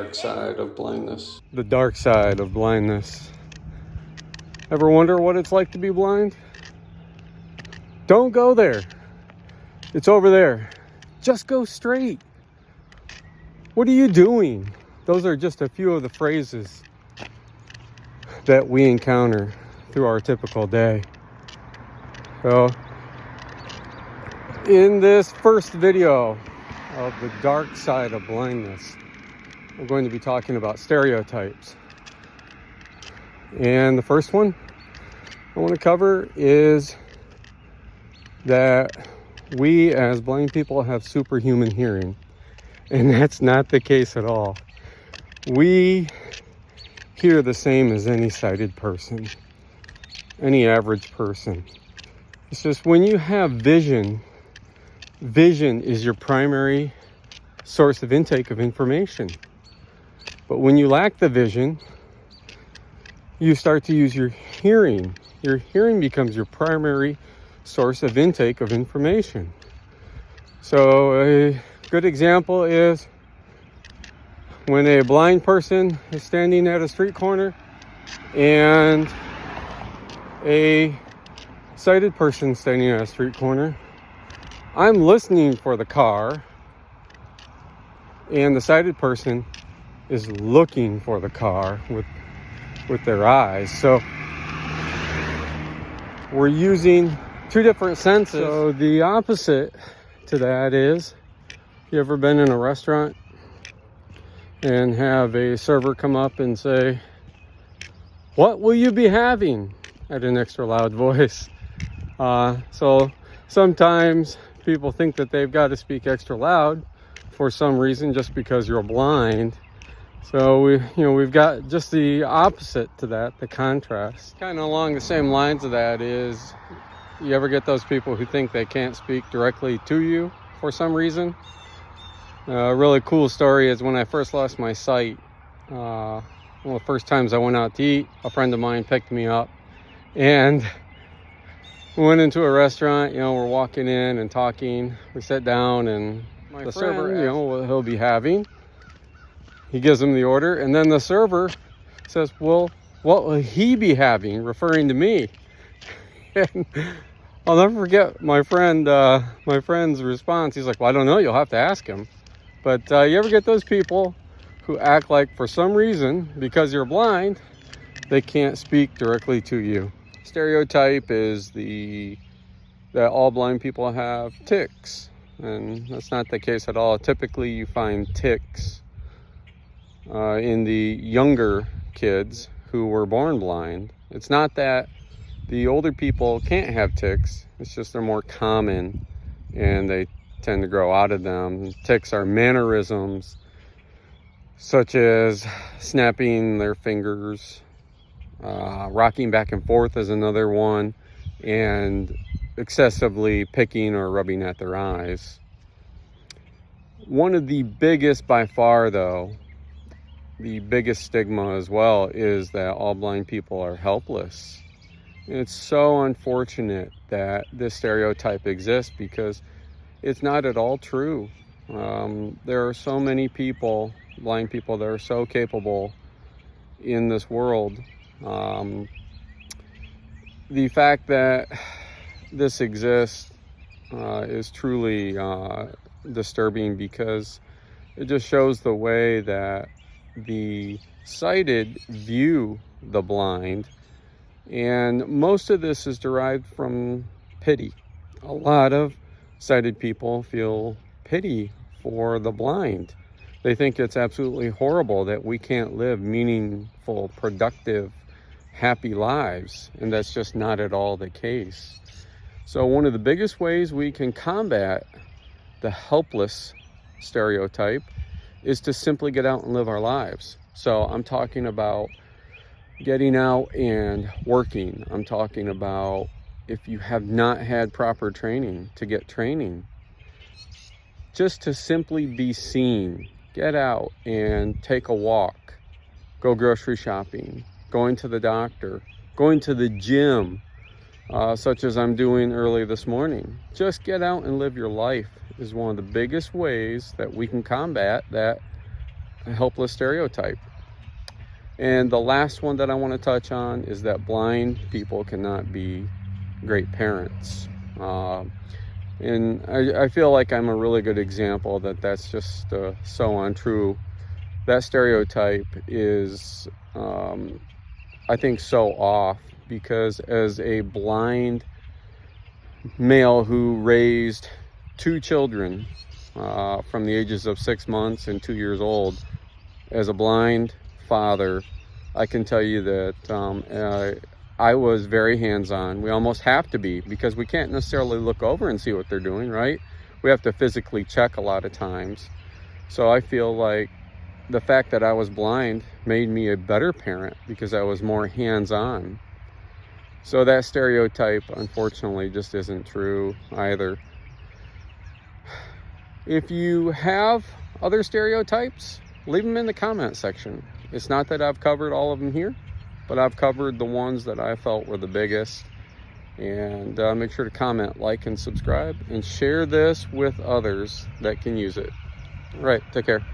dark side of blindness. The dark side of blindness. Ever wonder what it's like to be blind? Don't go there. It's over there. Just go straight. What are you doing? Those are just a few of the phrases that we encounter through our typical day. So, in this first video of the dark side of blindness, we're going to be talking about stereotypes. And the first one I want to cover is that we as blind people have superhuman hearing. And that's not the case at all. We hear the same as any sighted person, any average person. It's just when you have vision is your primary source of intake of information. But when you lack the vision, you start to use your hearing. Your hearing becomes your primary source of intake of information. So a good example is when a blind person is standing at a street corner and a sighted person standing at a street corner. I'm listening for the car, and the sighted person is looking for the car with their eyes. So we're using two different senses. So the opposite to that is, you ever been in a restaurant and have a server come up and say, "What will you be having?" at an extra loud voice. So sometimes people think that they've got to speak extra loud for some reason just because you're blind. So we've got just the opposite to that, the contrast. Kind of along the same lines of that is, you ever get those people who think they can't speak directly to you for some reason? A really cool story is when I first lost my sight. One of the first times I went out to eat, a friend of mine picked me up, and we went into a restaurant. We're walking in and talking. We sat down, and the server, what he'll be having. He gives him the order, and then the server says, "Well, what will he be having?" referring to me. And I'll never forget my friend's response. He's like, "Well, I don't know. You'll have to ask him." But you ever get those people who act like for some reason, because you're blind, they can't speak directly to you? Stereotype is that all blind people have tics, and that's not the case at all. Typically, you find tics in the younger kids who were born blind. It's not that the older people can't have tics, it's just they're more common and they tend to grow out of them. Tics are mannerisms such as snapping their fingers, rocking back and forth is another one, and excessively picking or rubbing at their eyes. One of the biggest by far, though, the biggest stigma as well, is that all blind people are helpless. It's so unfortunate that this stereotype exists because it's not at all true. There are so many people, blind people, that are so capable in this world. The fact that this exists is truly disturbing, because it just shows the way that the sighted view the blind. And most of this is derived from pity. A lot of sighted people feel pity for the blind. They think it's absolutely horrible that we can't live meaningful, productive, happy lives, and that's just not at all the case. So one of the biggest ways we can combat the helpless stereotype is to simply get out and live our lives. So I'm talking about getting out and working. I'm talking about, if you have not had proper training, to get training. Just to simply be seen. Get out and take a walk. Go grocery shopping. Going to the doctor. Going to the gym, such as I'm doing early this morning. Just get out and live your life is one of the biggest ways that we can combat that helpless stereotype. And the last one that I want to touch on is that blind people cannot be great parents. And I feel like I'm a really good example that that's just so untrue. That stereotype is, I think, so off, because as a blind male who raised 2 children from the ages of 6 months and 2 years old, as a blind father, I can tell you that I was very hands-on. We almost have to be, because we can't necessarily look over and see what they're doing, right? We have to physically check a lot of times. So I feel like the fact that I was blind made me a better parent, because I was more hands-on. So that stereotype, unfortunately, just isn't true either. If you have other stereotypes, leave them in the comment section. It's not that I've covered all of them here, but I've covered the ones that I felt were the biggest. And make sure to comment, like, and subscribe, and share this with others that can use it. All right, take care.